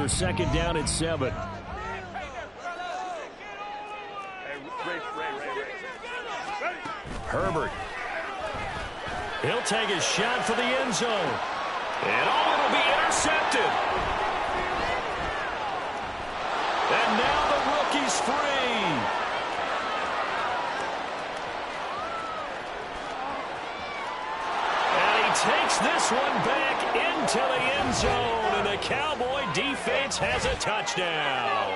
here, second down at 7. Herbert. He'll take a shot for the end zone. And it'll be intercepted. And now the rookie's free. And he takes this one back into the end zone. And the Cowboy defense has a touchdown.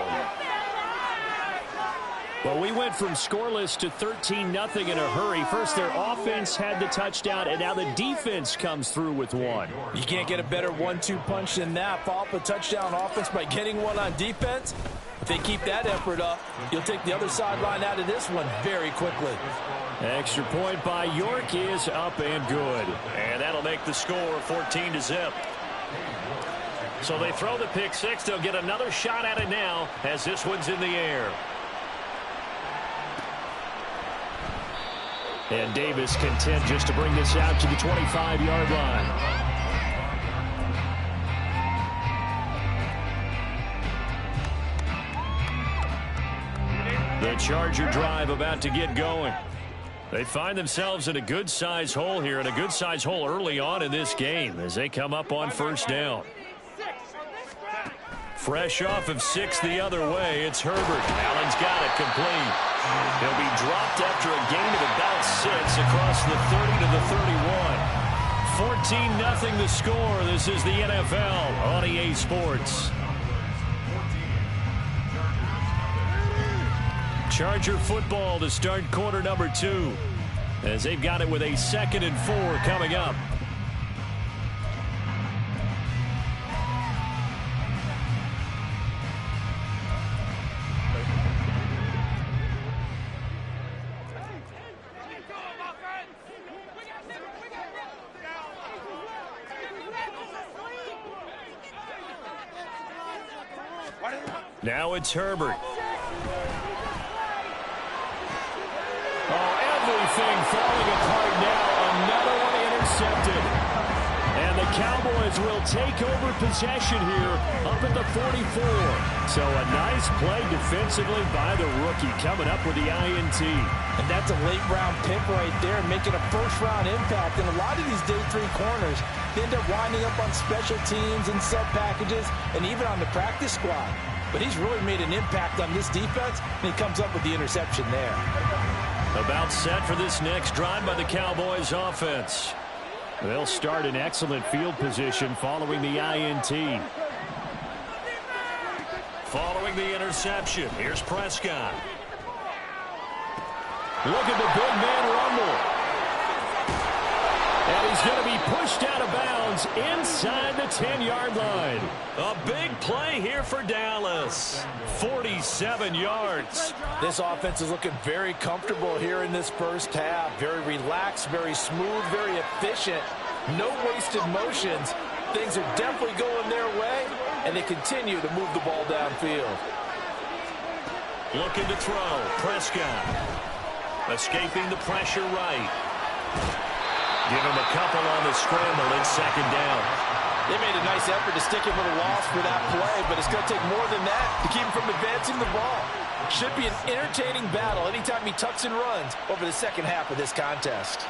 Well, we went from scoreless to 13-0 in a hurry. First, their offense had the touchdown, and now the defense comes through with one. You can't get a better 1-2 punch than that. Follow up a touchdown offense by getting one on defense. If they keep that effort up, you'll take the other sideline out of this one very quickly. Extra point by York is up and good. And that'll make the score 14-0. So they throw the pick six. They'll get another shot at it now as this one's in the air. And Davis content just to bring this out to the 25-yard line. The Charger drive about to get going. They find themselves in a good-sized hole here, and a good-sized hole early on in this game as they come up on first down. Fresh off of 6 the other way, it's Herbert. Allen's got it complete. He'll be dropped after a gain of about 6 across the 30 to the 31. 14-0 the score. This is the NFL on EA Sports. Charger football to start quarter number 2 as they've got it with a 2nd and 4 coming up. Now it's Herbert. Oh, everything falling apart now. Another one intercepted. And the Cowboys will take over possession here up at the 44. So a nice play defensively by the rookie coming up with the INT. And that's a late-round pick right there, making a first-round impact. And a lot of these day 3 corners, they end up winding up on special teams and sub packages and even on the practice squad. But he's really made an impact on this defense, and he comes up with the interception there. About set for this next drive by the Cowboys offense. They'll start in excellent field position following the INT. Following the interception, here's Prescott. Look at the big man rumble. And he's going to be pushed out of bounds inside the 10-yard line. A big play here for Dallas. 47 yards. This offense is looking very comfortable here in this first half. Very relaxed, very smooth, very efficient. No wasted motions. Things are definitely going their way, and they continue to move the ball downfield. Looking to throw. Prescott. Escaping the pressure right. Give him a couple on the scramble. It's 2nd down. They made a nice effort to stick him with a loss for that play, but it's going to take more than that to keep him from advancing the ball. Should be an entertaining battle anytime he tucks and runs over the second half of this contest.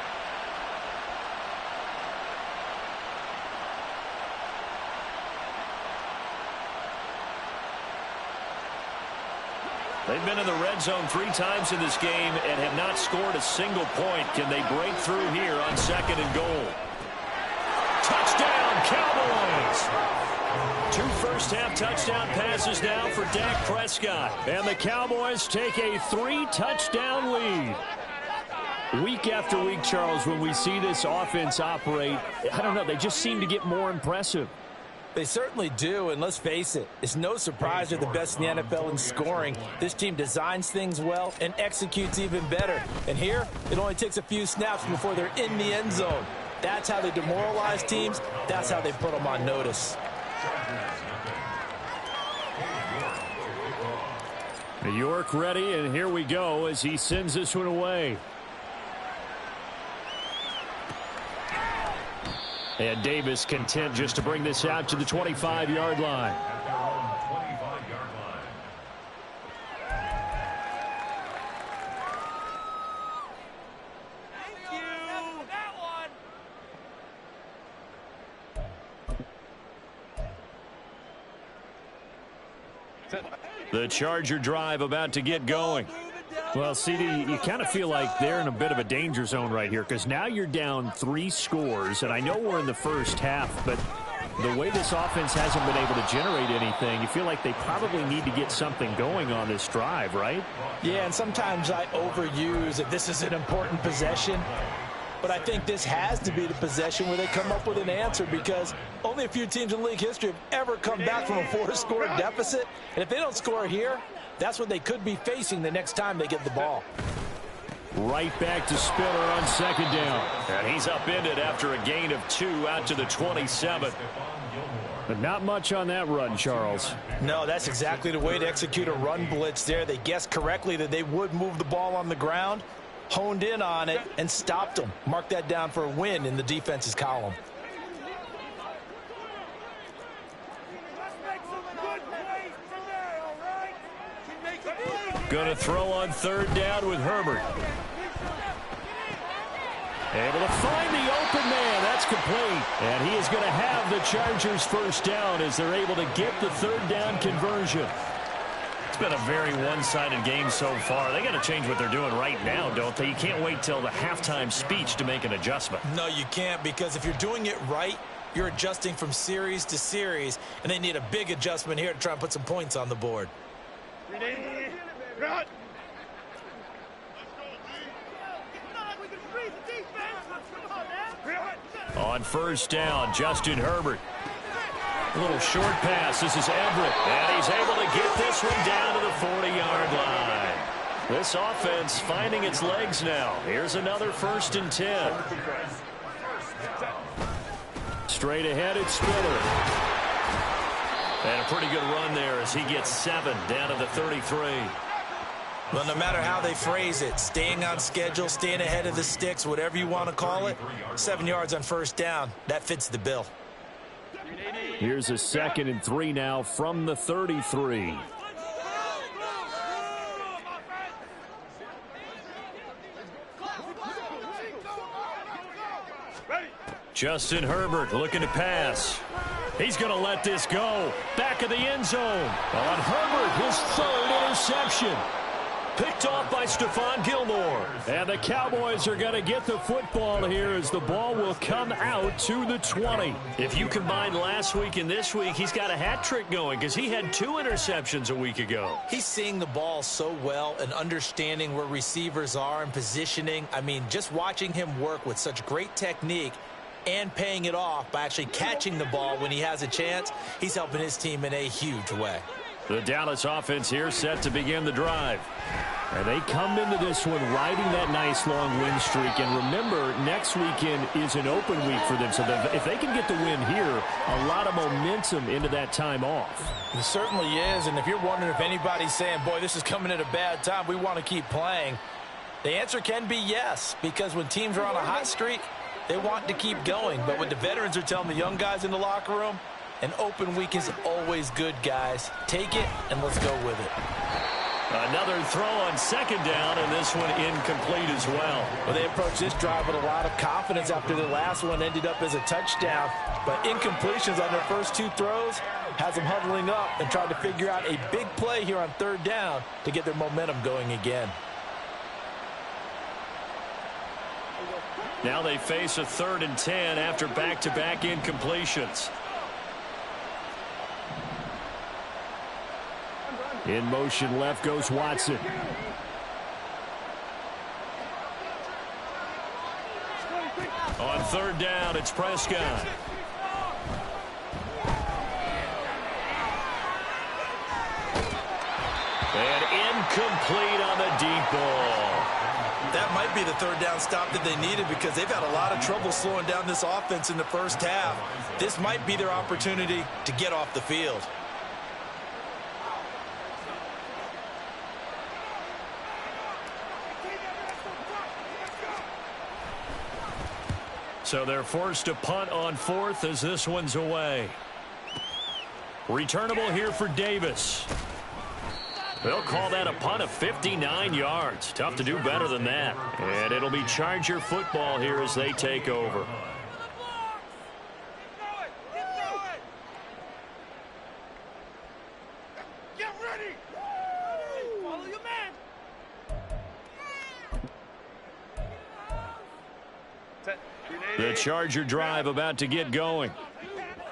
They've been in the red zone 3 times in this game and have not scored a single point. Can they break through here on 2nd and goal? Touchdown, Cowboys! 2 first-half touchdown passes now for Dak Prescott. And the Cowboys take a 3-touchdown lead. Week after week, Charles, when we see this offense operate, I don't know, they just seem to get more impressive. They certainly do, and let's face it, it's no surprise they're the best in the NFL in scoring. This team designs things well and executes even better. And here, it only takes a few snaps before they're in the end zone. That's how they demoralize teams. That's how they put them on notice. York ready, and here we go as he sends this one away. And Davis content just to bring this out to the 25-yard line. The Charger drive about to get going. Well, CD, you kind of feel like they're in a bit of a danger zone right here because now you're down 3 scores, and I know we're in the first half, but the way this offense hasn't been able to generate anything, you feel like they probably need to get something going on this drive, right? Yeah, and sometimes I overuse that this is an important possession, but I think this has to be the possession where they come up with an answer because only a few teams in league history have ever come back from a 4-score deficit, and if they don't score here, that's what they could be facing the next time they get the ball. Right back to Spiller on second down. And he's upended after a gain of 2 out to the 27. But not much on that run, Charles. No, that's exactly the way to execute a run blitz there. They guessed correctly that they would move the ball on the ground, honed in on it, and stopped them. Mark that down for a win in the defense's column. Going to throw on third down with Herbert. Able to find the open man. That's complete. And he is going to have the Chargers first down as they're able to get the third down conversion. It's been a very one-sided game so far. They got to change what they're doing right now, don't they? You can't wait till the halftime speech to make an adjustment. No, you can't, because if you're doing it right, you're adjusting from series to series, and they need a big adjustment here to try and put some points on the board. On first down, Justin Herbert. A little short pass. This is Everett. And he's able to get this one down to the 40-yard line. This offense finding its legs now. Here's another 1st and 10. Straight ahead, it's Spiller. And a pretty good run there as he gets 7 down to the 33. Well, no matter how they phrase it, staying on schedule, staying ahead of the sticks, whatever you want to call it, 7 yards on first down, that fits the bill. Here's a 2nd and 3 now from the 33. Justin Herbert looking to pass. He's going to let this go. Back of the end zone. On Herbert, his 3rd interception. Picked off by Stephon Gilmore. And the Cowboys are going to get the football here as the ball will come out to the 20. If you combine last week and this week, he's got a hat trick going because he had 2 interceptions a week ago. He's seeing the ball so well and understanding where receivers are and positioning. I mean, just watching him work with such great technique and paying it off by actually catching the ball when he has a chance, he's helping his team in a huge way. The Dallas offense here set to begin the drive. And they come into this one riding that nice long win streak. And remember, next weekend is an open week for them. So if they can get the win here, a lot of momentum into that time off. It certainly is. And if you're wondering if anybody's saying, boy, this is coming at a bad time, we want to keep playing, the answer can be yes. Because when teams are on a hot streak, they want to keep going. But what the veterans are telling the young guys in the locker room, an open week is always good, guys. Take it, and let's go with it. Another throw on 2nd down, and this one incomplete as well. Well, they approached this drive with a lot of confidence after the last one ended up as a touchdown. But incompletions on their first 2 throws has them huddling up and trying to figure out a big play here on 3rd down to get their momentum going again. Now they face a 3rd and 10 after back-to-back incompletions. In motion left goes Watson. On 3rd down, it's Prescott. And incomplete on the deep ball. That might be the 3rd down stop that they needed because they've had a lot of trouble slowing down this offense in the first half. This might be their opportunity to get off the field. So they're forced to punt on 4th as this one's away. Returnable here for Davis. They'll call that a punt of 59 yards. Tough to do better than that. And it'll be Charger football here as they take over. Follow your man. The Charger drive about to get going.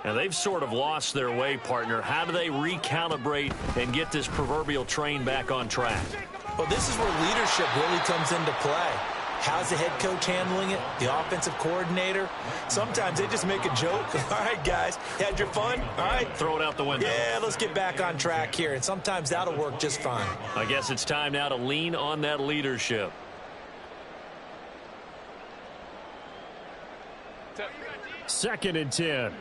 And they've sort of lost their way, partner. How do they recalibrate and get this proverbial train back on track? Well, this is where leadership really comes into play. How's the head coach handling it? The offensive coordinator? Sometimes they just make a joke. All right, guys, had your fun? All right. Throw it out the window. Yeah, let's get back on track here. And sometimes that'll work just fine. I guess it's time now to lean on that leadership. Second and 10.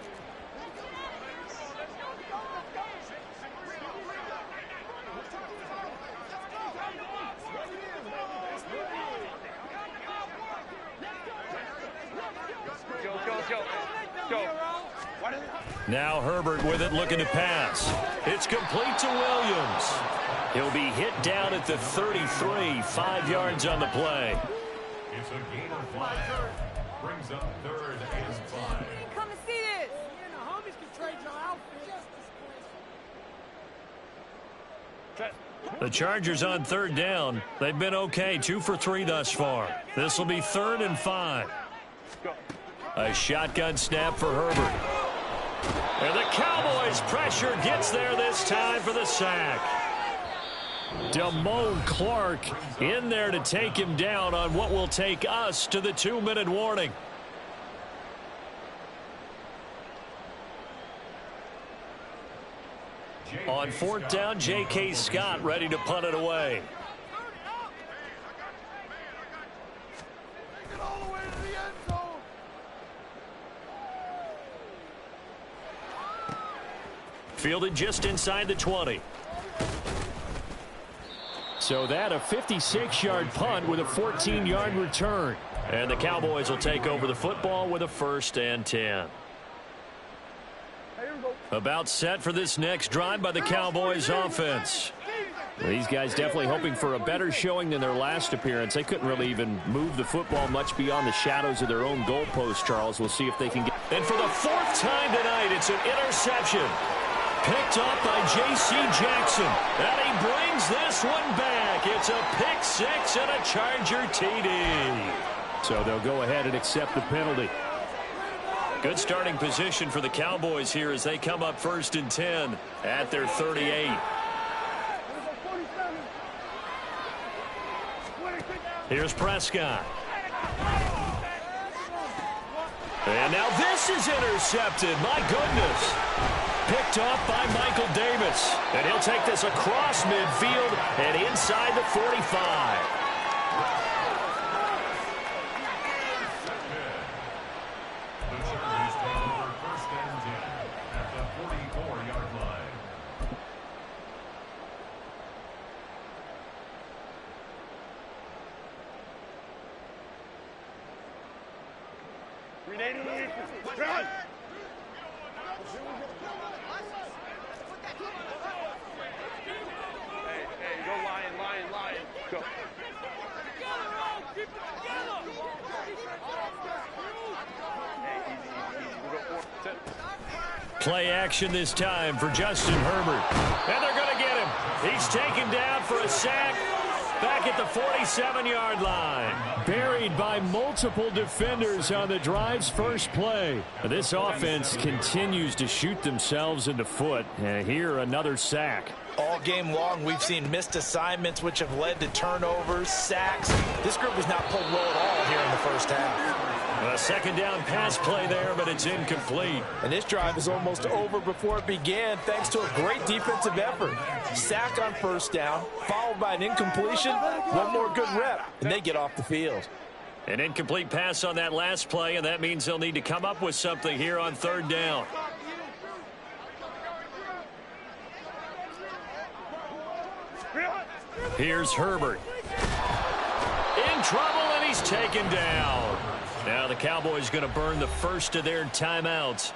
Now Herbert with it, looking to pass. It's complete to Williams. He'll be hit down at the 33, 5 yards on the play. It's a gain of 5. Brings up 3rd and 5. Come and see this. You and the homies can trade your outfit. The Chargers on 3rd down. They've been okay, 2 for 3 thus far. This will be 3rd and 5. A shotgun snap for Herbert. And the Cowboys pressure gets there this time for the sack. Damone Clark in there to take him down on what will take us to the 2-minute warning. On 4th down, J.K. Scott ready to punt it away. Fielded just inside the 20. So that a 56-yard punt with a 14-yard return. And the Cowboys will take over the football with a 1st and 10. About set for this next drive by the Cowboys offense. These guys definitely hoping for a better showing than their last appearance. They couldn't really even move the football much beyond the shadows of their own goalpost, Charles. We'll see if they can get... And for the 4th time tonight, it's an interception. Picked up by J.C. Jackson. And he brings this one back. It's a pick 6 and a Charger TD. So they'll go ahead and accept the penalty. Good starting position for the Cowboys here as they come up 1st and 10 at their 38. Here's Prescott. And now this is intercepted. My goodness. Picked off by Michael Davis. And he'll take this across midfield and inside the 45. The Chargers take over 1st and 10 at the 44-yard line. Run! Hey, go Lion, go. Play action this time for Justin Herbert. And they're going to get him. He's taken down for a sack back at the 47-yard line. Buried by multiple defenders on the drive's first play. This offense continues to shoot themselves in the foot. And here, another sack. All game long, we've seen missed assignments, which have led to turnovers, sacks. This group was not pulled well at all here in the first half. A 2nd down pass play there, but it's incomplete. And this drive is almost over before it began, thanks to a great defensive effort. Sack on 1st down, followed by an incompletion, one more good rep, and they get off the field. An incomplete pass on that last play, and that means they'll need to come up with something here on 3rd down. Here's Herbert. In trouble, and he's taken down. Now the Cowboys going to burn the first of their timeouts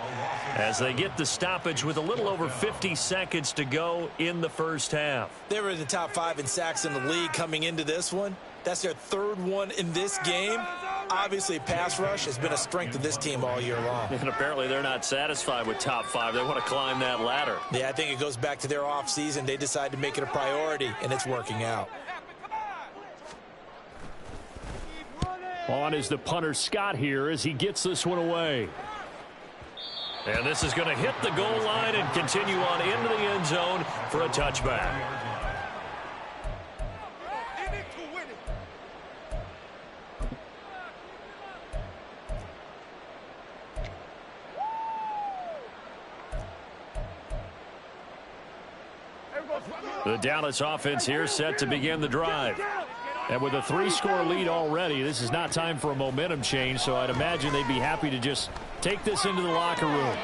as they get the stoppage with a little over 50 seconds to go in the first half. They were in the top 5 in sacks in the league coming into this one. That's their 3rd one in this game. obviously pass rush has been a strength of this team all year long. And apparently they're not satisfied with top 5. They want to climb that ladder. Yeah, I think it goes back to their offseason. They decided to make it a priority, and it's working out. On is the punter Scott here as he gets this one away. And this is going to hit the goal line and continue on into the end zone for a touchback. The Dallas offense here set to begin the drive. And with a 3-score lead already, this is not time for a momentum change, so I'd imagine they'd be happy to just take this into the locker room.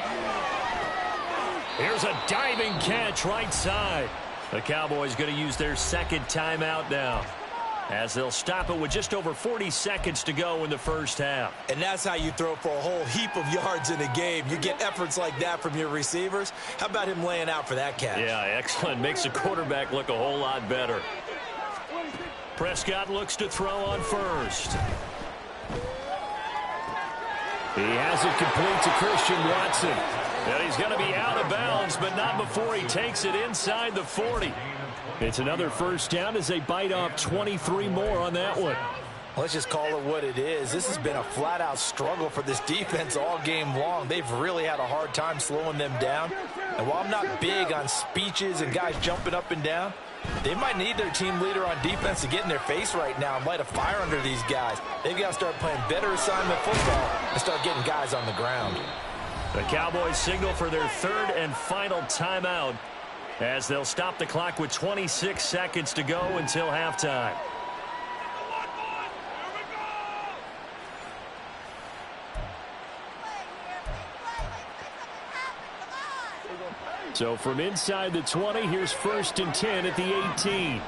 Here's a diving catch right side. The Cowboys going to use their second timeout now, as they'll stop it with just over 40 seconds to go in the first half. And that's how you throw for a whole heap of yards in a game. You get efforts like that from your receivers. How about him laying out for that catch? Yeah, excellent. Makes the quarterback look a whole lot better. Prescott looks to throw on first. He has it complete to Christian Watson. And he's going to be out of bounds, but not before he takes it inside the 40. It's another first down as they bite off 23 more on that one. Let's just call it what it is. This has been a flat-out struggle for this defense all game long. They've really had a hard time slowing them down. And while I'm not big on speeches and guys jumping up and down, they might need their team leader on defense to get in their face right now and light a fire under these guys. They've got to start playing better assignment football and start getting guys on the ground. The Cowboys signal for their third and final timeout as they'll stop the clock with 26 seconds to go until halftime. So from inside the 20, here's 1st and 10 at the 18.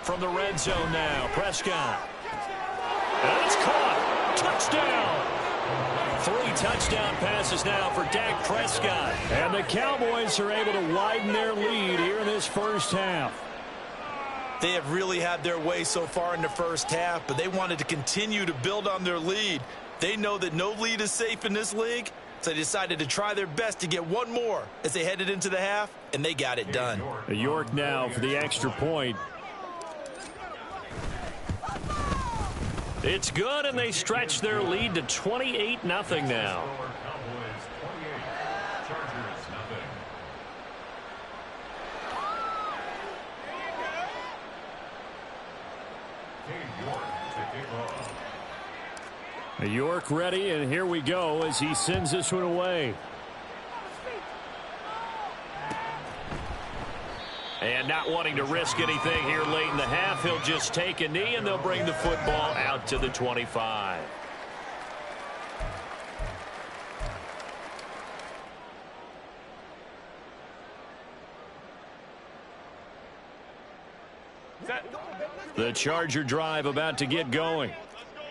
From the red zone now, Prescott. And it's caught. Touchdown. 3 touchdown passes now for Dak Prescott. And the Cowboys are able to widen their lead here in this first half. They have really had their way so far in the first half, but they wanted to continue to build on their lead. They know that no lead is safe in this league, so they decided to try their best to get one more as they headed into the half, and they got it done. York now for the extra point. It's good, and they stretch their lead to 28-0 now. York ready, and here we go as he sends this one away. And not wanting to risk anything here late in the half, he'll just take a knee, and they'll bring the football out to the 25. The Charger drive about to get going.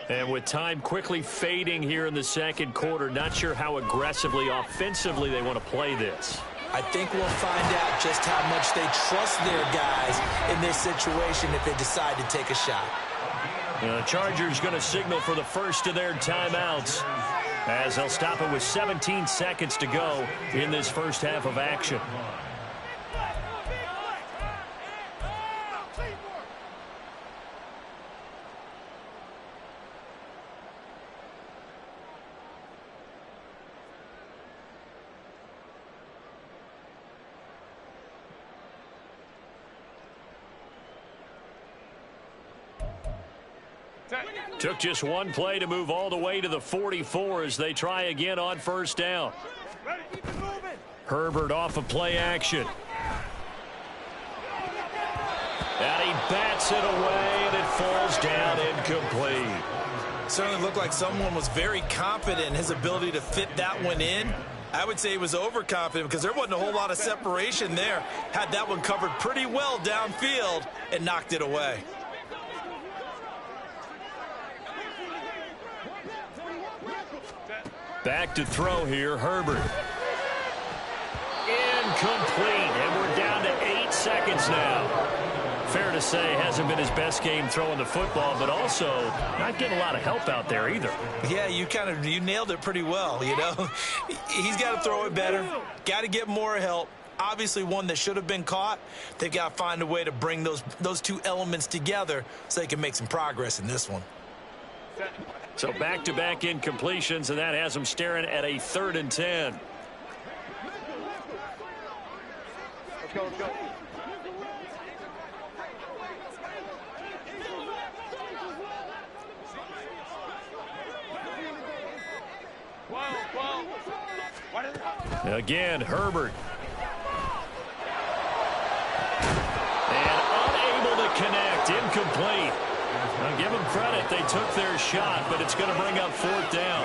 And with time quickly fading here in the second quarter, not sure how aggressively, offensively they want to play this. I think we'll find out just how much they trust their guys in this situation if they decide to take a shot. The Chargers going to signal for the first of their timeouts as they'll stop it with 17 seconds to go in this first half of action. Took just one play to move all the way to the 44 as they try again on first down. Herbert off of play action. And he bats it away, and it falls down incomplete. Certainly looked like someone was very confident in his ability to fit that one in. I would say he was overconfident because there wasn't a whole lot of separation there. Had that one covered pretty well downfield and knocked it away. Back to throw here, Herbert. Incomplete, and we're down to 8 seconds snaps now. Fair to say, hasn't been his best game throwing the football, but also not getting a lot of help out there either. Yeah, you nailed it pretty well, you know. He's got to throw it better, got to get more help. Obviously one that should have been caught. They've got to find a way to bring those two elements together so they can make some progress in this one. So back-to-back incompletions, and that has them staring at a 3rd and 10. Let's go, let's go. Again, Herbert. And unable to connect. Incomplete. Now give them credit. They took their shot, but it's going to bring up 4th down.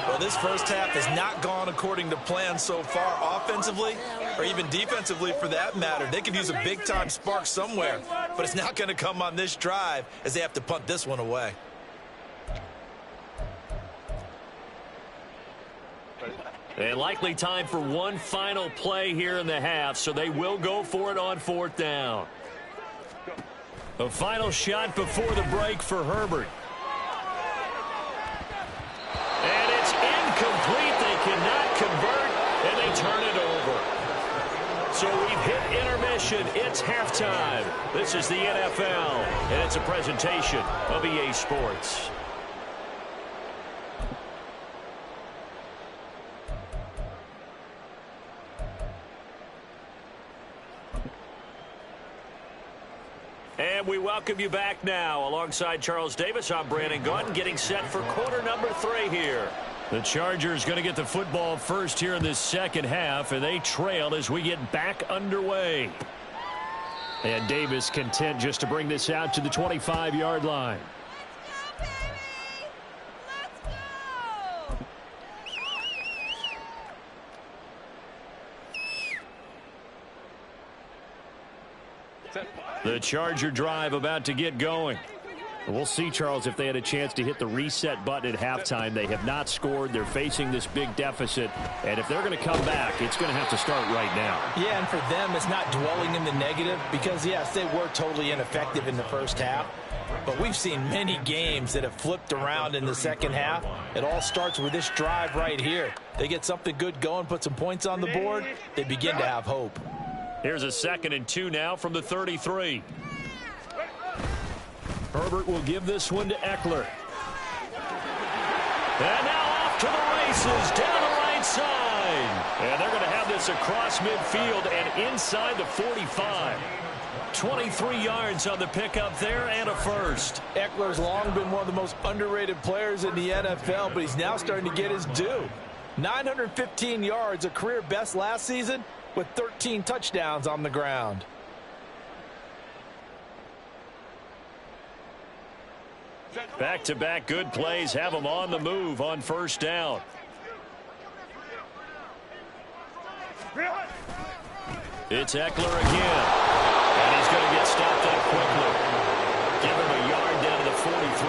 Well, this first half has not gone according to plan so far offensively or even defensively for that matter. They could use a big-time spark somewhere, but it's not going to come on this drive as they have to punt this one away. And likely time for one final play here in the half, so they will go for it on 4th down. A final shot before the break for Herbert. And it's incomplete. They cannot convert, and they turn it over. So we've hit intermission. It's halftime. This is the NFL, and it's a presentation of EA Sports. And we welcome you back now. Alongside Charles Davis, I'm Brandon Gaudin, getting set for quarter number 3 here. The Chargers going to get the football first here in this second half, and they trail as we get back underway. And Davis content just to bring this out to the 25-yard line. The Charger drive about to get going. We'll see, Charles, if they had a chance to hit the reset button at halftime. They have not scored. They're facing this big deficit. And if they're going to come back, it's going to have to start right now. Yeah, and for them, it's not dwelling in the negative because, yes, they were totally ineffective in the first half. But we've seen many games that have flipped around in the second half. It all starts with this drive right here. They get something good going, put some points on the board, they begin to have hope. Here's a 2nd and 2 now from the 33. Herbert will give this one to Eckler. And now off to the races, down the right side. And they're going to have this across midfield and inside the 45. 23 yards on the pickup there and a first. Eckler's long been one of the most underrated players in the NFL, but he's now starting to get his due. 915 yards, a career best last season, with 13 touchdowns on the ground. Back-to-back good plays have them on the move on 1st down. It's Eckler again. And he's going to get stopped up quickly. Give him a yard down to the 43.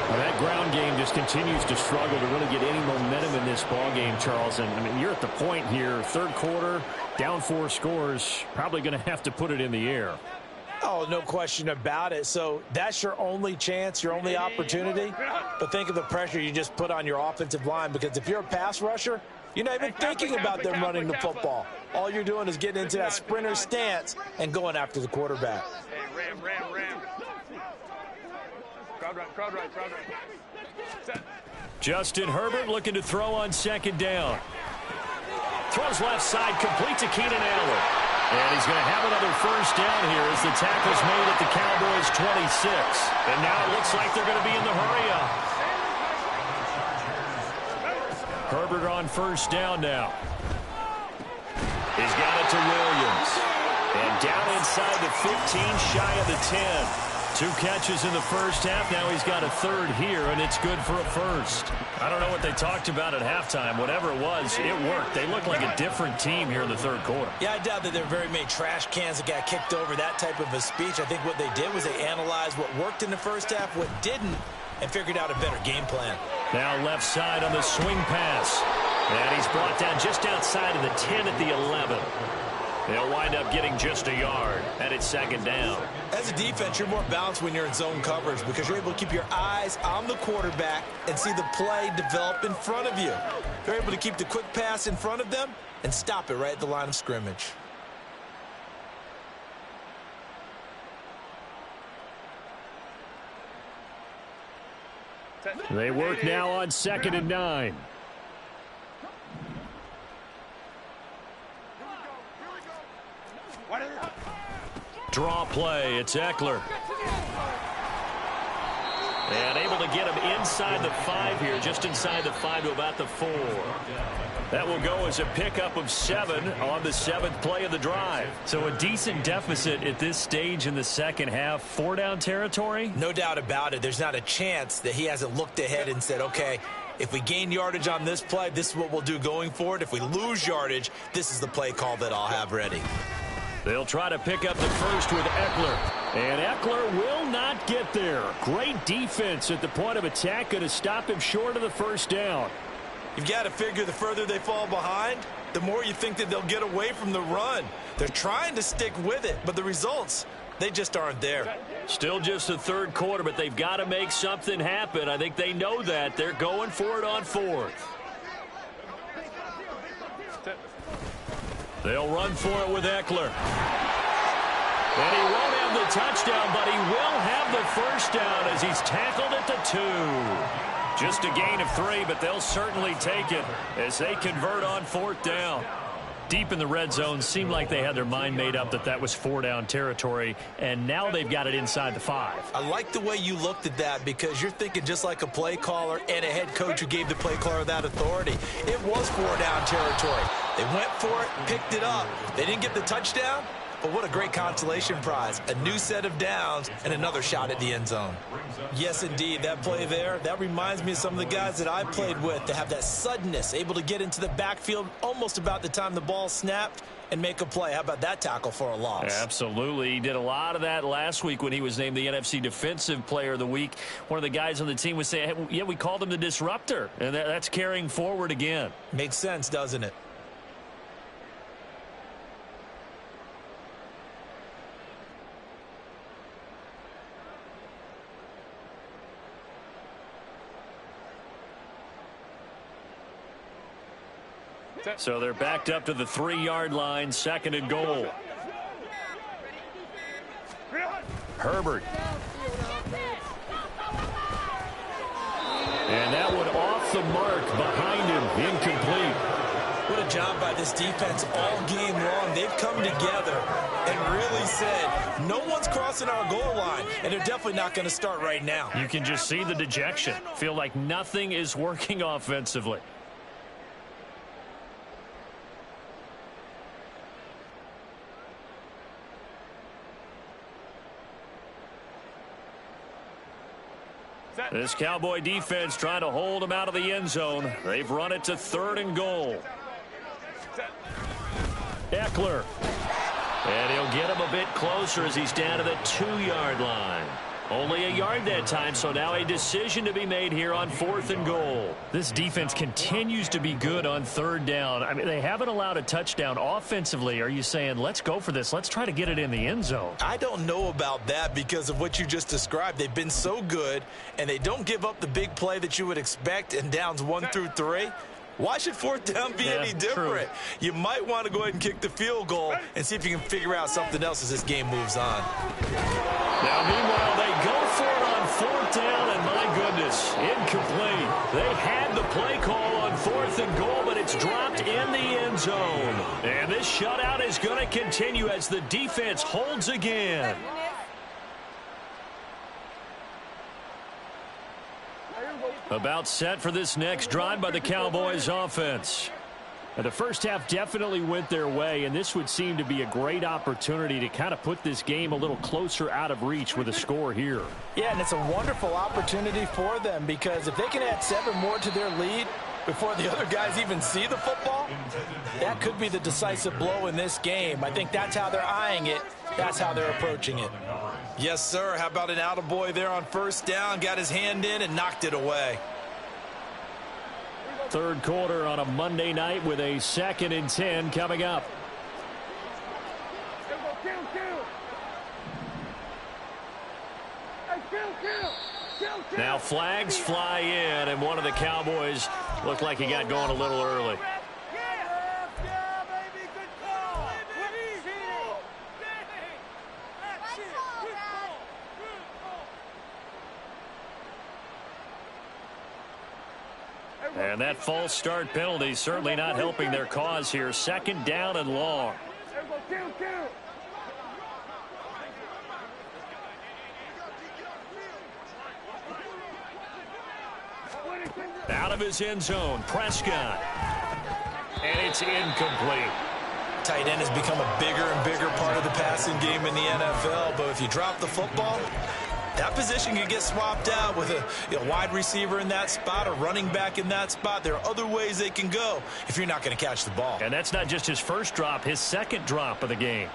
Well, that ground game just continues to struggle to really get any momentum in this ball game, Charles. And I mean, you're at the point here, 3rd quarter, down 4 scores, probably going to have to put it in the air. Oh, no question about it. So that's your only chance, your only opportunity. But think of the pressure you just put on your offensive line, because if you're a pass rusher, you're not even thinking about them running the football. All you're doing is getting into that sprinter stance and going after the quarterback. Hey, ram. Crowd right. Set. Justin Herbert looking to throw on 2nd down. Throws left side, complete to Keenan Allen. And he's going to have another 1st down here as the tackle's made at the Cowboys' 26. And now it looks like they're going to be in the hurry up. Herbert on 1st down now. He's got it to Williams. And down inside the 15, shy of the 10. 2 catches in the first half. Now he's got a 3rd here, and it's good for a first. I don't know what they talked about at halftime. Whatever it was, it worked. They look like a different team here in the 3rd quarter. Yeah, I doubt that there are very many trash cans that got kicked over, that type of a speech. I think what they did was they analyzed what worked in the first half, what didn't, and figured out a better game plan. Now left side on the swing pass. And he's brought down just outside of the 10 at the 11. They'll wind up getting just a yard, and it's second down. As a defense, you're more balanced when you're in zone coverage because you're able to keep your eyes on the quarterback and see the play develop in front of you. You're able to keep the quick pass in front of them and stop it right at the line of scrimmage. They work now on 2nd and 9. Draw play. It's Eckler. And able to get him inside the 5 here, just inside the 5 to about the 4. That will go as a pickup of 7 on the 7th play of the drive. So a decent deficit at this stage in the second half. 4-down territory? No doubt about it. There's not a chance that he hasn't looked ahead and said, okay, if we gain yardage on this play, this is what we'll do going forward. If we lose yardage, this is the play call that I'll have ready. They'll try to pick up the first with Eckler. And Eckler will not get there. Great defense at the point of attack, going to stop him short of the first down. You've got to figure the further they fall behind, the more you think that they'll get away from the run. They're trying to stick with it, but the results, they just aren't there. Still just the 3rd quarter, but they've got to make something happen. I think they know that. They're going for it on 4th. They'll run for it with Eckler. And he won't have the touchdown, but he will have the first down as he's tackled at the 2. Just a gain of 3, but they'll certainly take it as they convert on 4th down. Deep in the red zone, seemed like they had their mind made up that was 4-down territory, and now they've got it inside the 5. I like the way you looked at that because you're thinking just like a play caller and a head coach who gave the play caller that authority. It was 4-down territory. They went for it, picked it up. They didn't get the touchdown, but what a great consolation prize. A new set of downs and another shot at the end zone. Yes, indeed. That play there, that reminds me of some of the guys that I played with that have that suddenness, able to get into the backfield almost about the time the ball snapped and make a play. How about that tackle for a loss? Absolutely. He did a lot of that last week when he was named the NFC Defensive Player of the Week. One of the guys on the team was saying, hey, yeah, we called him the disruptor, and that's carrying forward again. Makes sense, doesn't it? So they're backed up to the 3-yard line, 2nd and goal. Herbert. And that one off the mark behind him, incomplete. What a job by this defense all game long. They've come together and really said, no one's crossing our goal line, and they're definitely not going to start right now. You can just see the dejection. Feel like nothing is working offensively. This Cowboy defense trying to hold him out of the end zone. They've run it to 3rd and goal. Eckler. And he'll get him a bit closer as he's down to the 2-yard line. Only a yard that time, so now a decision to be made here on 4th and goal. This defense continues to be good on 3rd down. I mean, they haven't allowed a touchdown offensively. Are you saying, let's go for this? Let's try to get it in the end zone. I don't know about that because of what you just described. They've been so good, and they don't give up the big play that you would expect in downs 1 through 3. Why should 4th down be any different? True. You might want to go ahead and kick the field goal and see if you can figure out something else as this game moves on. Now, meanwhile, they go for it on 4th down, and my goodness, incomplete. They had the play call on 4th and goal, but it's dropped in the end zone. And this shutout is going to continue as the defense holds again. About set for this next drive by the Cowboys offense. Now, the first half definitely went their way, and this would seem to be a great opportunity to kind of put this game a little closer out of reach with a score here. Yeah, and it's a wonderful opportunity for them because if they can add 7 more to their lead before the other guys even see the football, that could be the decisive blow in this game. I think that's how they're eyeing it. That's how they're approaching it. Yes, sir. How about an attaboy there on 1st down? Got his hand in and knocked it away. 3rd quarter on a Monday night with a 2nd and 10 coming up. Now flags fly in, and one of the Cowboys looked like he got going a little early. And that false start penalty certainly not helping their cause here. Second down and long. Out of his end zone, Prescott. And it's incomplete. Tight end has become a bigger and bigger part of the passing game in the NFL, but if you drop the football, that position can get swapped out with a wide receiver in that spot, a running back in that spot. There are other ways they can go if you're not going to catch the ball. And that's not just his first drop, his second drop of the game.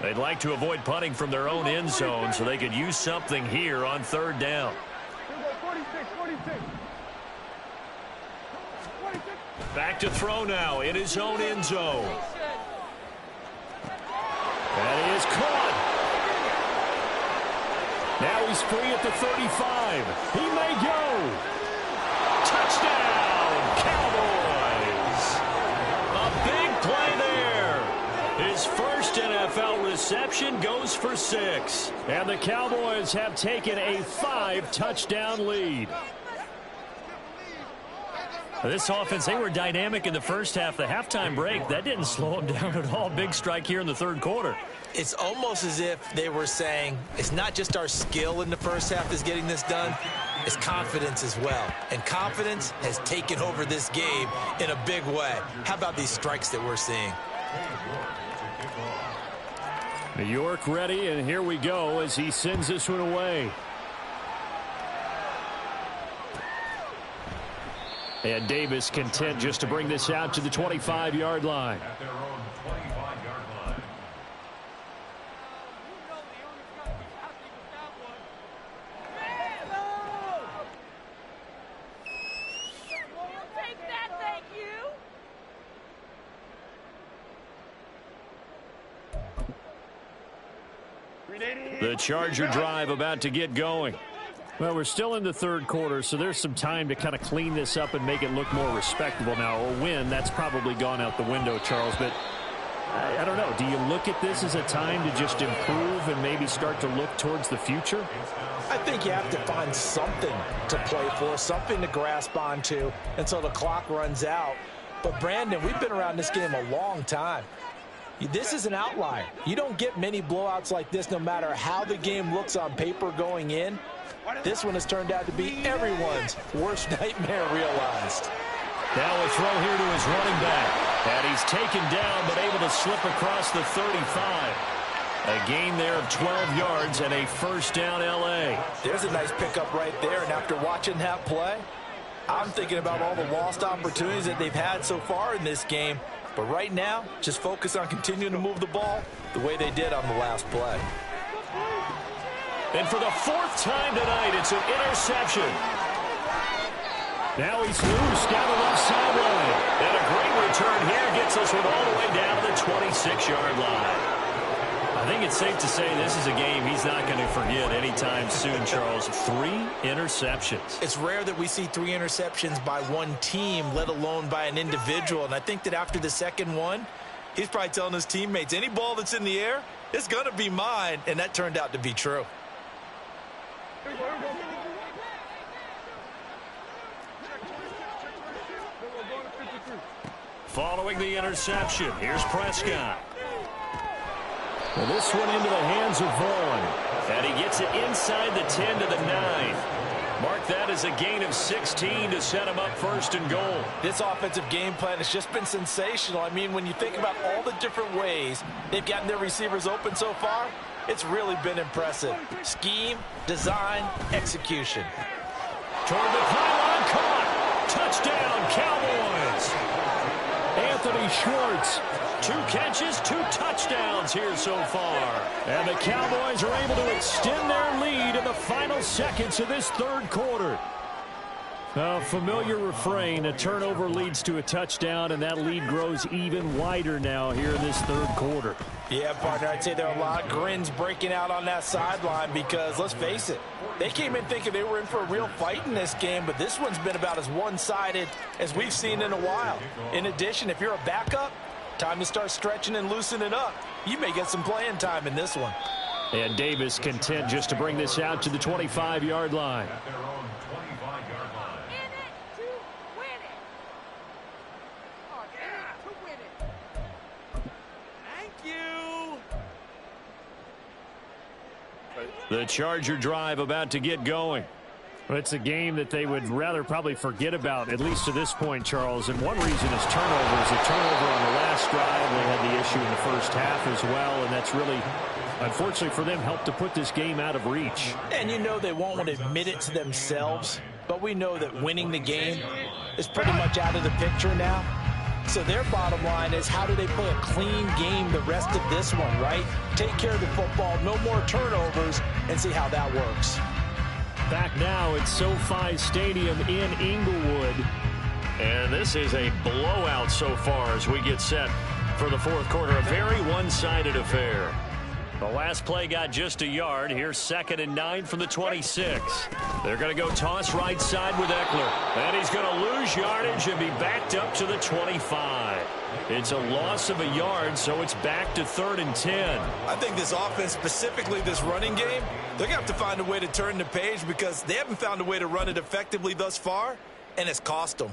They'd like to avoid punting from their own end zone so they could use something here on third down. Back to throw now in his own end zone. And he is caught. Now he's free at the 35. He may go. Touchdown, Cowboys. A big play there. His first NFL reception goes for 6. And the Cowboys have taken a 5-touchdown lead. This offense, they were dynamic in the first half. The halftime break, that didn't slow them down at all. Big strike here in the third quarter. It's almost as if they were saying, it's not just our skill in the first half that's getting this done, it's confidence as well. And confidence has taken over this game in a big way. How about these strikes that we're seeing? New York ready, and here we go as he sends this one away. And Davis content just to bring this out to the 25-yard line. At their own 25-yard line. Take that, thank you. The Charger drive about to get going. Well, we're still in the third quarter, so there's some time to kind of clean this up and make it look more respectable now. A win, that's probably gone out the window, Charles, but I don't know. Do you look at this as a time to just improve and maybe start to look towards the future? I think you have to find something to play for, something to grasp onto until the clock runs out. But, Brandon, we've been around this game a long time. This is an outlier. You don't get many blowouts like this no matter how the game looks on paper going in. This one has turned out to be everyone's worst nightmare realized. Now a throw here to his running back. And he's taken down but able to slip across the 35. A gain there of 12 yards and a first down L.A. There's a nice pickup right there, and after watching that play, I'm thinking about all the lost opportunities that they've had so far in this game. But right now, just focus on continuing to move the ball the way they did on the last play. And for the 4th time tonight, it's an interception. Now he's loose down the left sideline. And a great return here gets us one all the way down to the 26-yard line. I think it's safe to say this is a game he's not going to forget anytime soon, Charles. 3 interceptions. It's rare that we see 3 interceptions by one team, let alone by an individual. And I think that after the second one, he's probably telling his teammates, any ball that's in the air, it's going to be mine. And that turned out to be true. Following the interception, here's Prescott. Well, this one into the hands of Vaughn. And he gets it inside the 10 to the 9. Mark that as a gain of 16 to set him up first and goal. This offensive game plan has just been sensational. I mean, when you think about all the different ways they've gotten their receivers open so far, it's really been impressive. Scheme, design, execution. Toward the pylon, caught. Touchdown, Cowboys. Anthony Schwartz. 2 catches, 2 touchdowns here so far. And the Cowboys are able to extend their lead in the final seconds of this third quarter. A familiar refrain, a turnover leads to a touchdown, and that lead grows even wider now here in this third quarter. Yeah, partner, I'd say there are a lot of grins breaking out on that sideline because, let's face it, they came in thinking they were in for a real fight in this game, but this one's been about as one-sided as we've seen in a while. In addition, if you're a backup, time to start stretching and loosening up. You may get some playing time in this one. And Davis content just to bring this out to the 25-yard line. At their own 25-yard line. In it to win it. Oh, in it to win it. Thank you. The Charger drive about to get going. Well, it's a game that they would rather probably forget about, at least to this point, Charles. And one reason is turnovers. A turnover on the last drive. They had the issue in the first half as well, and that's really, unfortunately for them, helped to put this game out of reach. And you know they won't want to admit it to themselves, but we know that winning the game is pretty much out of the picture now. So their bottom line is, how do they play a clean game the rest of this one, right? Take care of the football, no more turnovers, and see how that works. Back now at SoFi Stadium in Inglewood. And this is a blowout so far as we get set for the fourth quarter. A very one-sided affair. The last play got just a yard. Here's 2nd and 9 from the 26. They're going to go toss right side with Eckler. And he's going to lose yardage and be backed up to the 25. It's a loss of a yard, so it's back to 3rd and 10. I think this offense, specifically this running game, they're going to have to find a way to turn the page because they haven't found a way to run it effectively thus far, and it's cost them.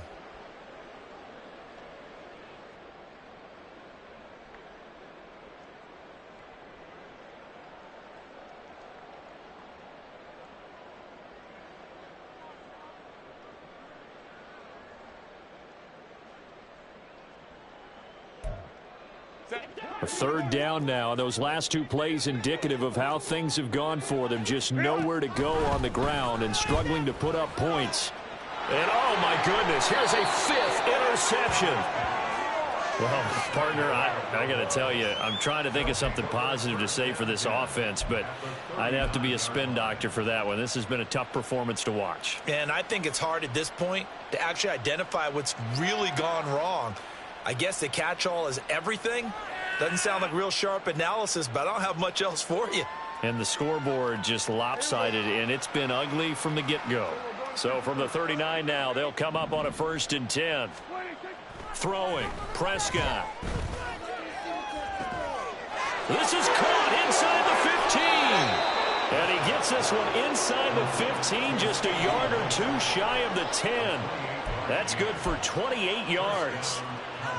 A 3rd down now. Those last 2 plays indicative of how things have gone for them. Just nowhere to go on the ground and struggling to put up points. And oh my goodness, here's a 5th interception. Well, partner, I got to tell you, I'm trying to think of something positive to say for this offense, but I'd have to be a spin doctor for that one. This has been a tough performance to watch. And I think it's hard at this point to actually identify what's really gone wrong. I guess the catch-all is everything. Doesn't sound like real sharp analysis, but I don't have much else for you. And the scoreboard just lopsided, and it's been ugly from the get-go. So from the 39 now, they'll come up on a 1st and 10. Throwing, Prescott. This is caught inside the 15. And he gets this one inside the 15, just a yard or 2 shy of the 10. That's good for 28 yards.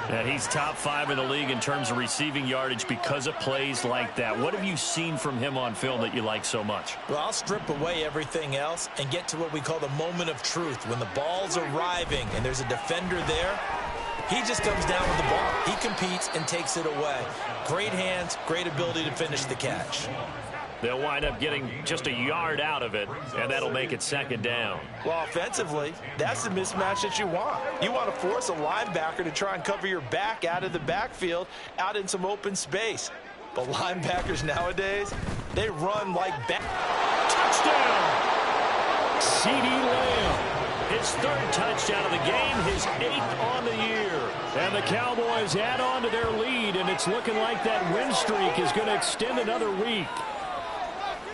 And he's top 5 in the league in terms of receiving yardage because of plays like that. What have you seen from him on film that you like so much? Well, I'll strip away everything else and get to what we call the moment of truth. When the ball's arriving and there's a defender there, he just comes down with the ball. He competes and takes it away. Great hands, great ability to finish the catch. They'll wind up getting just a yard out of it, and that'll make it 2nd down. Well, offensively, that's the mismatch that you want. You want to force a linebacker to try and cover your back out of the backfield, out in some open space. But linebackers nowadays, they run like back. Touchdown! CeeDee Lamb, his 3rd touchdown of the game, his 8th on the year. And the Cowboys add on to their lead, and it's looking like that win streak is going to extend another week.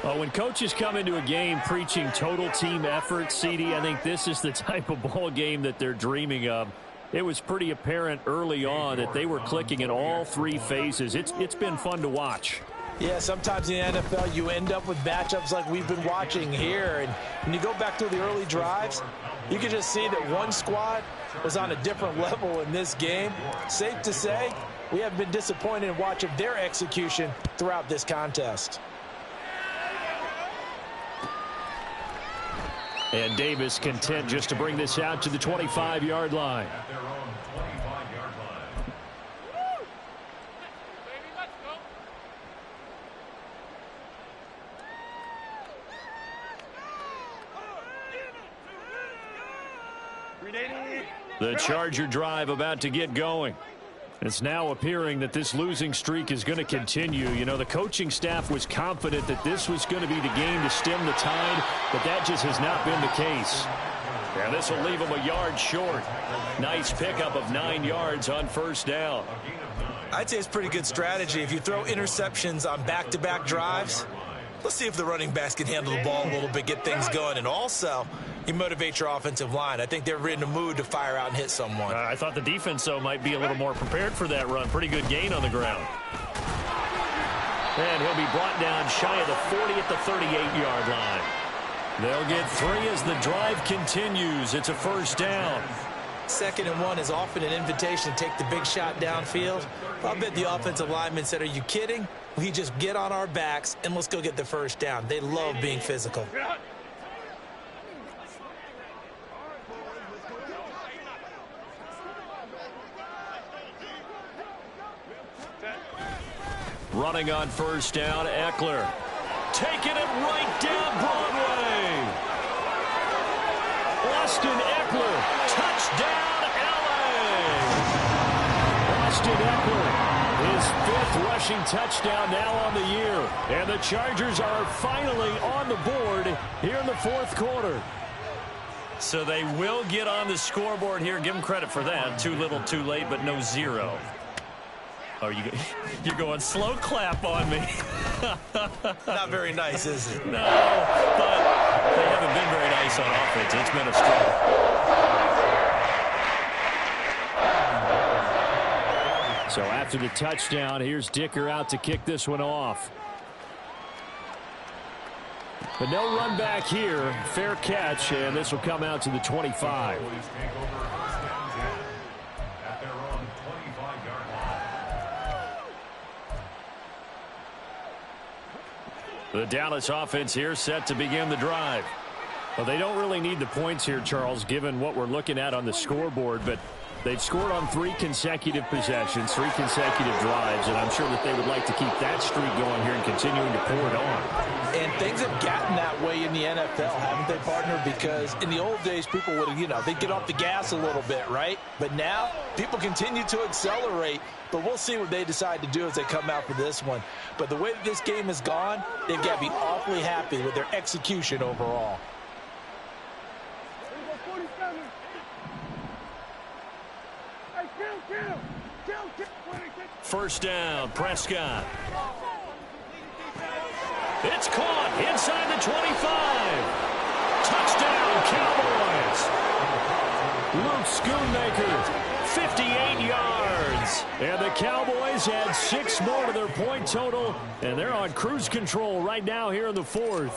When coaches come into a game preaching total team effort, CeeDee, I think this is the type of ball game that they're dreaming of. It was pretty apparent early on that they were clicking in all 3 phases. It's been fun to watch. Yeah, sometimes in the NFL you end up with matchups like we've been watching here. And when you go back to the early drives, you can just see that one squad was on a different level in this game. Safe to say, we have been disappointed in watching their execution throughout this contest. And Davis content just to bring this out to the 25-yard line. At their own 25-yard line. Baby, let's go. The Charger drive about to get going. It's now appearing that this losing streak is going to continue. You know, the coaching staff was confident that this was going to be the game to stem the tide, but that just has not been the case. And this will leave him a yard short. Nice pickup of 9 yards on first down. I'd say it's pretty good strategy. If you throw interceptions on back-to-back drives, let's see if the running backs can handle the ball a little bit, get things going. And also, you motivate your offensive line. I think they're in the mood to fire out and hit someone. I thought the defense, though, might be a little more prepared for that run. Pretty good gain on the ground. And he'll be brought down shy of the 40 at the 38-yard line. They'll get 3 as the drive continues. It's a first down. 2nd and 1 is often an invitation to take the big shot downfield. I bet the offensive lineman said, are you kidding? We just get on our backs and let's go get the first down. They love being physical. Running on first down, Eckler. Taking it right down Broadway. Austin Eckler, touchdown LA. Austin Eckler, his 5th rushing touchdown now on the year. And the Chargers are finally on the board here in the 4th quarter. So they will get on the scoreboard here. Give them credit for that. Too little, too late, but no 0. Oh, you're going slow clap on me. Not very nice, is it? No, but they haven't been very nice on offense. It's been a struggle. So after the touchdown, here's Dicker out to kick this one off. But no run back here. Fair catch, and this will come out to the 25. The Dallas offense here set to begin the drive. Well, they don't really need the points here, Charles, given what we're looking at on the scoreboard, but they've scored on 3 consecutive possessions, 3 consecutive drives, and I'm sure that they would like to keep that streak going here and continuing to pour it on. And things have gotten that way in the NFL, haven't they, partner? Because in the old days, people would, they'd get off the gas a little bit, right? But now, people continue to accelerate. But we'll see what they decide to do as they come out for this one. But the way that this game has gone, they've got to be awfully happy with their execution overall. First down, Prescott. It's caught inside the 25. Touchdown, Cowboys. Luke Schoonmaker, 58 yards. And the Cowboys add 6 more to their point total, and they're on cruise control right now here in the 4th.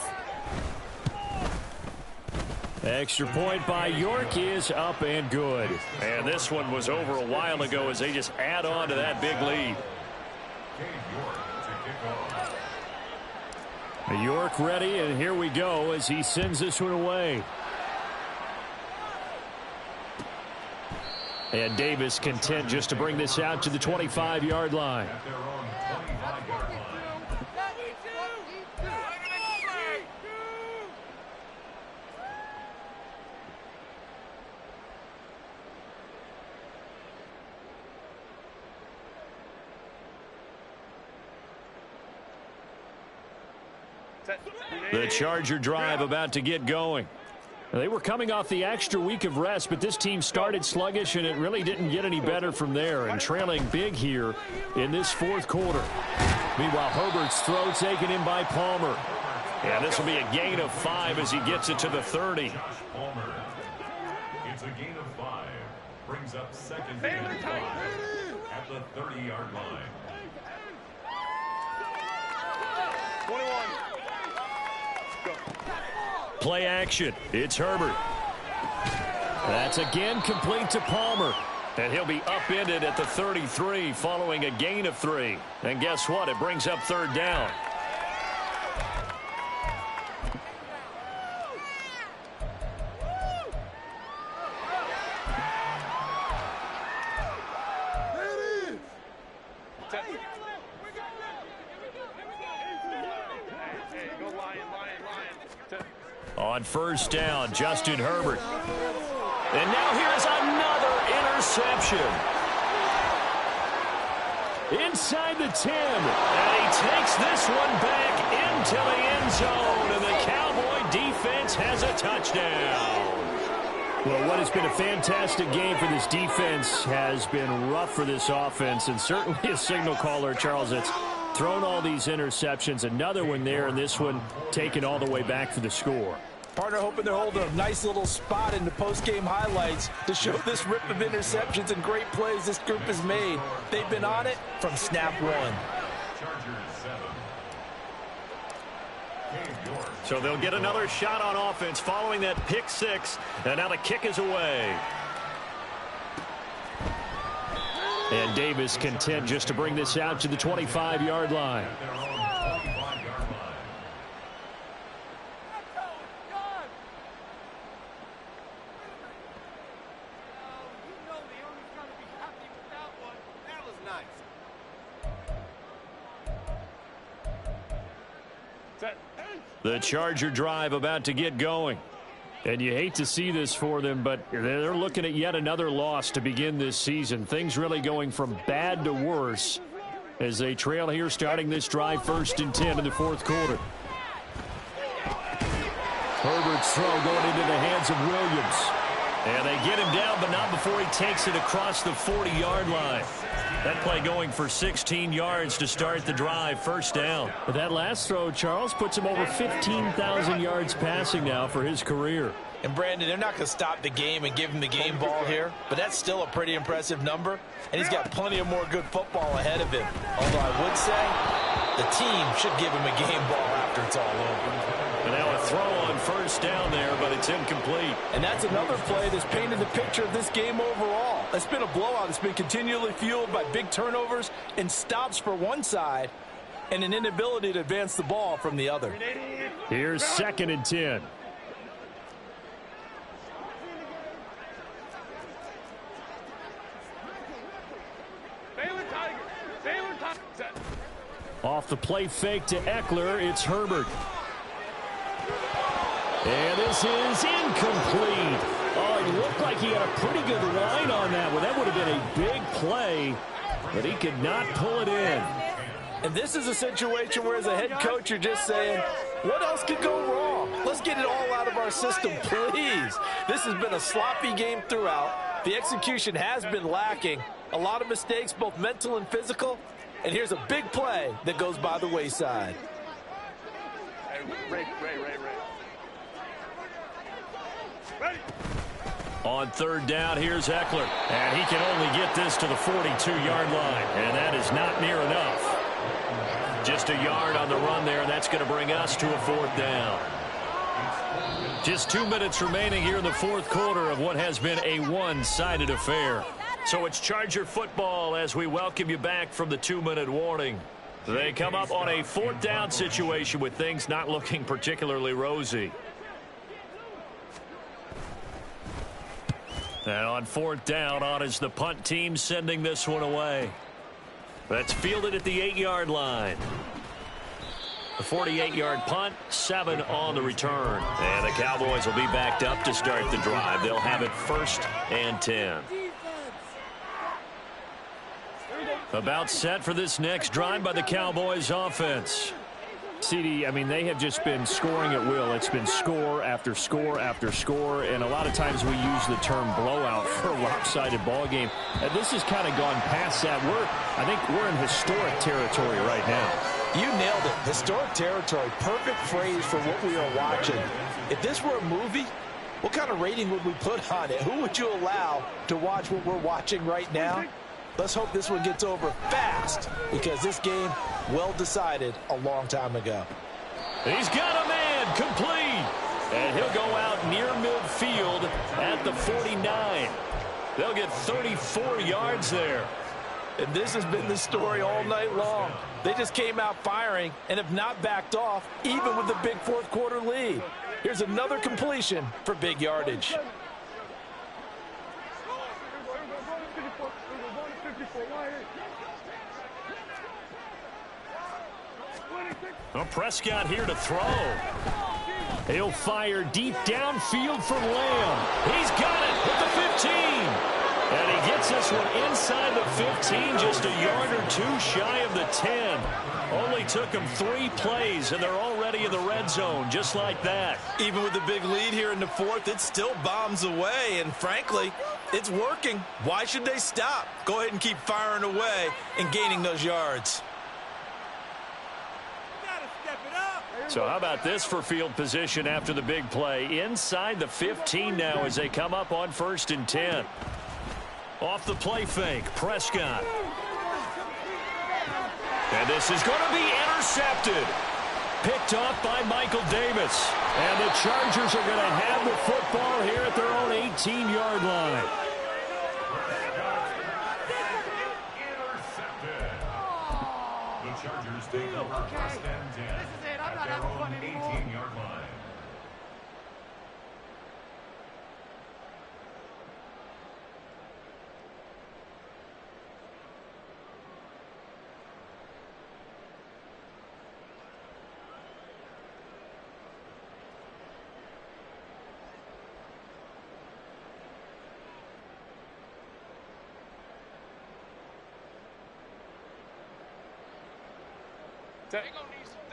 Extra point by York is up and good. And this one was over a while ago as they just add on to that big lead. York ready, and here we go as he sends this one away. And Davis content just to bring this out to the 25-yard line. The Charger drive about to get going. They were coming off the extra week of rest, but this team started sluggish, and it really didn't get any better from there, and trailing big here in this 4th quarter. Meanwhile, Herbert's throw taken in by Palmer. And this will be a gain of 5 as he gets it to the 30. It's a gain of 5. Brings up 2nd and 5 at the 30-yard line. 21. Play action. It's Herbert. That's again complete to Palmer. And he'll be upended at the 33 following a gain of 3. And guess what? It brings up 3rd down. On first down, Justin Herbert. And now here's another interception. Inside the 10. And he takes this one back into the end zone. And the Cowboy defense has a touchdown. Well, what has been a fantastic game for this defense has been rough for this offense, and certainly a signal caller, Charles, that's thrown all these interceptions. Another one there, and this one taken all the way back for the score. Partner hoping they're holding a nice little spot in the post-game highlights to show this rip of interceptions and great plays this group has made. They've been on it from snap one. So they'll get another shot on offense following that pick six, and now the kick is away. And Davis content just to bring this out to the 25-yard line. The Charger drive about to get going. And you hate to see this for them, but they're looking at yet another loss to begin this season. Things really going from bad to worse as they trail here starting this drive 1st and 10 in the 4th quarter. Herbert's throw going into the hands of Williams. And they get him down, but not before he takes it across the 40-yard line. That play going for 16 yards to start the drive, 1st down. But that last throw, Charles, puts him over 15,000 yards passing now for his career. And, Brandon, they're not going to stop the game and give him the game ball here, but that's still a pretty impressive number, and he's got plenty of more good football ahead of him. Although I would say the team should give him a game ball after it's all over. And now a throw on 1st down there, but it's incomplete. And that's another play that's painted the picture of this game overall. It's been a blowout. It's been continually fueled by big turnovers and stops for one side and an inability to advance the ball from the other. Here's 2nd and 10. Off the play fake to Eckler, it's Herbert. And this is incomplete. Oh, it looked like he had a pretty good line on that one. That would have been a big play, but he could not pull it in. And this is a situation where as a head coach you're just saying, what else could go wrong? Let's get it all out of our system, please. This has been a sloppy game throughout. The execution has been lacking. A lot of mistakes, both mental and physical. And here's a big play that goes by the wayside. Ray. On 3rd down, here's Eckler. And he can only get this to the 42-yard line. And that is not near enough. Just a yard on the run there, and that's going to bring us to a 4th down. Just 2 minutes remaining here in the 4th quarter of what has been a one-sided affair. So it's Charger football as we welcome you back from the 2-minute warning. They come up on a 4th down situation with things not looking particularly rosy. And on 4th down, on is the punt team sending this one away. That's fielded at the 8-yard line. The 48-yard punt, 7 on the return. And the Cowboys will be backed up to start the drive. They'll have it 1st and 10. About set for this next drive by the Cowboys offense. CD, I mean, they have just been scoring at will. It's been score after score after score, and a lot of times we use the term blowout for a lopsided ball game. This has kind of gone past that. I think we're in historic territory right now. You nailed it. Historic territory. Perfect phrase for what we are watching. If this were a movie, what kind of rating would we put on it? Who would you allow to watch what we're watching right now? Let's hope this one gets over fast, because this game, well decided a long time ago. He's got a man, complete. And he'll go out near midfield at the 49. They'll get 34 yards there. And this has been the story all night long. They just came out firing and have not backed off, even with the big 4th quarter lead. Here's another completion for big yardage. Well, Prescott here to throw. He'll fire deep downfield for Lamb. He's got it at the 15. And he gets this one inside the 15, just a yard or two shy of the 10. Only took him 3 plays, and they're already in the red zone, just like that. Even with the big lead here in the fourth, it still bombs away, and frankly, it's working. Why should they stop? Go ahead and keep firing away and gaining those yards. So how about this for field position after the big play? Inside the 15 now as they come up on 1st and 10. Off the play fake, Prescott. And this is going to be intercepted. Picked off by Michael Davis. And the Chargers are going to have the football here at their own 18-yard line. Intercepted. The Chargers take over 1st and 10 at their own 18-yard line.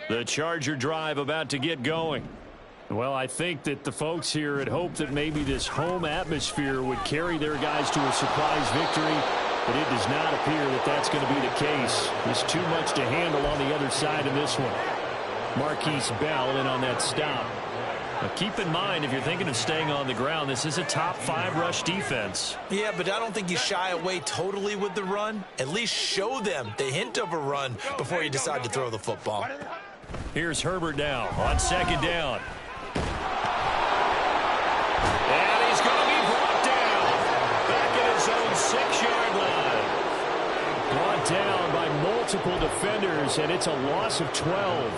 The Charger drive about to get going. Well, I think that the folks here had hoped that maybe this home atmosphere would carry their guys to a surprise victory, but it does not appear that that's going to be the case. There's too much to handle on the other side in this one. Marquise Bell in on that stop. Now keep in mind, if you're thinking of staying on the ground, this is a top 5 rush defense. Yeah, but I don't think you shy away totally with the run. At least show them the hint of a run before you decide to throw the football. Here's Herbert now on 2nd down. And he's going to be brought down. Back at his own 6-yard line. Brought down by multiple defenders, and it's a loss of 12.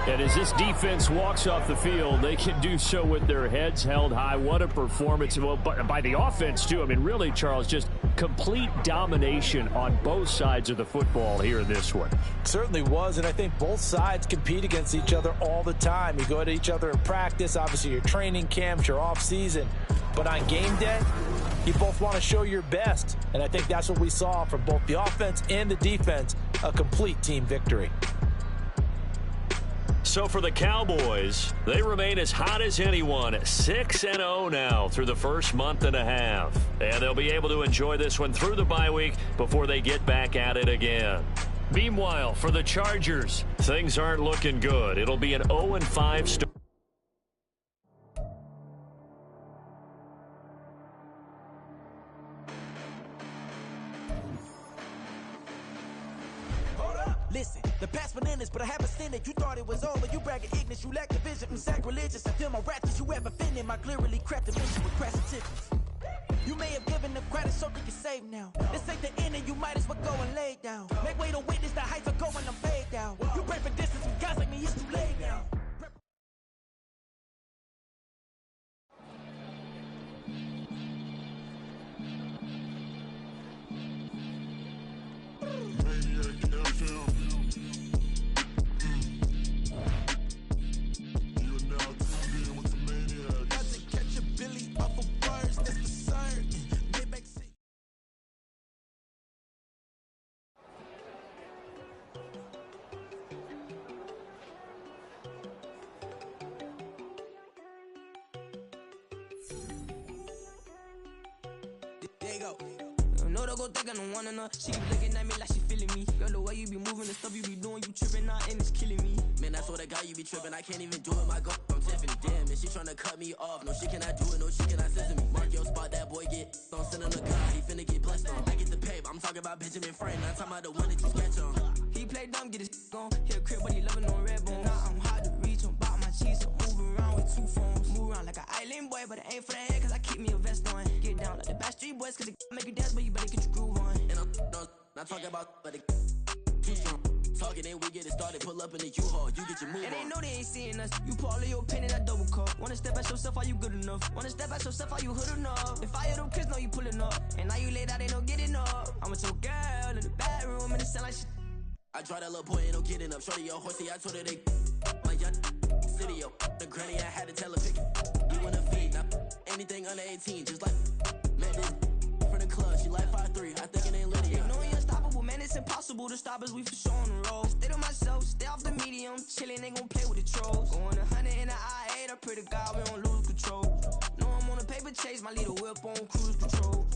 And as this defense walks off the field, they can do so with their heads held high. What a performance. Well, by the offense, too. I mean, really, Charles, just complete domination on both sides of the football here in this one. Certainly was, and I think both sides compete against each other all the time. You go at each other in practice, obviously your training camps, your off-season. But on game day, you both want to show your best. And I think that's what we saw from both the offense and the defense, a complete team victory. So for the Cowboys, they remain as hot as anyone, 6-0 now through the first month and a half. And they'll be able to enjoy this one through the bye week before they get back at it again. Meanwhile, for the Chargers, things aren't looking good. It'll be an 0-5 start. Listen, the past bananas, but I haven't seen it. You thought it was over. You bragging ignorance. You lack the vision. I'm sacrilegious. I feel my ratchets. You ever offended my clearly crafted mission with crash tickets. You may have given the credit so you can save now. This ain't the end and you might as well go and lay down. Make way to witness the heights are going, I'm fade down. You pray for distance with guys like me, it's too late now. No, don't go think I don't wanna know. She keep looking at me like she feeling me. Girl, the way you be moving, the stuff you be doing, you tripping out and it's killing me. Man, I swear to God, you be tripping. I can't even do it. My girl, I'm Tiffany. Damn, and she tryna cut me off. No, she cannot do it. No, she cannot send me. Mark your spot, that boy get on. Send him the gun. He finna get blessed on. I get the pay, but I'm talking about Benjamin Franklin. I'm talking about the one that you sketch on. He play dumb, get his on. Hit a crib, but he loving on red bone. Now I'm hard to reach. I'm about my cheese. I'm moving around with 2 phones. Move around like an island boy, but it ain't for the head, cause I keep me a vest on. Get down like the Backstreet Boys, cause it make you dance, but you better get your groove on. And I'm not talking about, but it too strong. Talking and we get it started, pull up in the U-Haul, you get your move on. And they know they ain't seeing us. You pull all of your pen in that double cup. Wanna step at yourself, are you good enough? Wanna step at yourself, are you hood enough? If I hear them kids, know you pulling up. And now you laid out, they don't get enough. I'm with your girl in the bedroom, and it sound like shit. I draw that little boy, ain't no getting up. Shorty your horsey, I told her they like y'all video. The granny, I had to tell her pick it. You in a feed, now anything under 18, just like met this from the club. She like 5'3", I think it ain't Lydia. No, you unstoppable, man, it's impossible to stop us, we for sure on the road. Stay to myself, stay off the medium, chillin', they gon' play with the trolls. Going 100 in the I-8, I pray to God we don't lose control. No, I'm on a paper chase, my leader whip on cruise control.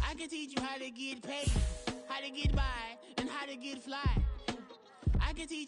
I can teach you how to get paid, how to get by, and how to get fly. I can teach you